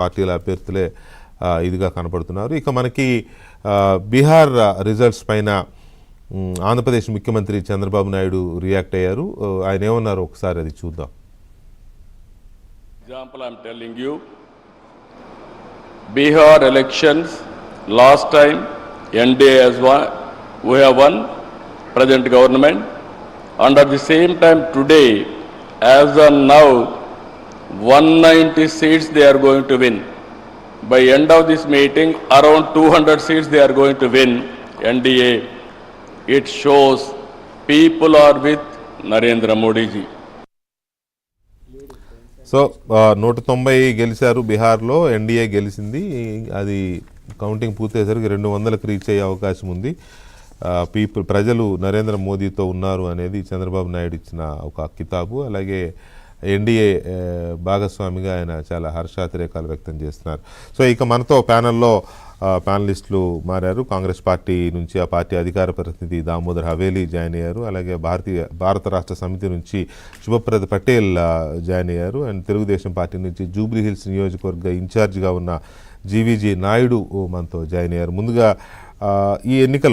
పార్టీల అభ్యర్థులే ఇదిగా కనపడుతున్నారు. ఇక మనకి బీహార్ రిజల్ట్స్ పైన ఆంధ్రప్రదేశ్ ముఖ్యమంత్రి చంద్రబాబు నాయుడు రియాక్ట్ అయ్యారు. ఆయన ఏమన్నారు ఒకసారి అది చూద్దాం. Example, I'm telling you, Bihar elections last time NDA has won, we have won present government, and at the same time today, as of now, 190 seats they are going to win. By end of this meeting, around 200 seats they are going to win NDA. It shows people are with Narendra Modi ji. So 190 గెలిచారు బీహార్లో, NDA గెలిచింది. అది counting పూర్తయ్యేసరికి 200కి reach అయ్యే అవకాశం ఉంది. ప్రజలు నరేంద్ర మోదీతో ఉన్నారు అనేది చంద్రబాబు నాయుడు ఇచ్చిన ఒక కితాబు. అలాగే ఎన్డీఏ భాగస్వామిగా ఆయన చాలా హర్షాతిరేకాలు వ్యక్తం చేస్తున్నారు. సో ఇక మనతో ప్యానలిస్టులు మారారు. కాంగ్రెస్ పార్టీ నుంచి ఆ పార్టీ అధికార ప్రతినిధి దామోదర్ హవేలీ జాయిన్ అయ్యారు. అలాగే భారత రాష్ట్ర సమితి నుంచి శుభప్రద పటేల్ జాయిన్ అయ్యారు. అండ్ తెలుగుదేశం పార్టీ నుంచి జూబ్లీ హిల్స్ నియోజకవర్గ ఇన్ఛార్జిగా ఉన్న జీవీజీ నాయుడు మనతో జాయిన్ అయ్యారు. ముందుగా ఈ ఎన్నికలో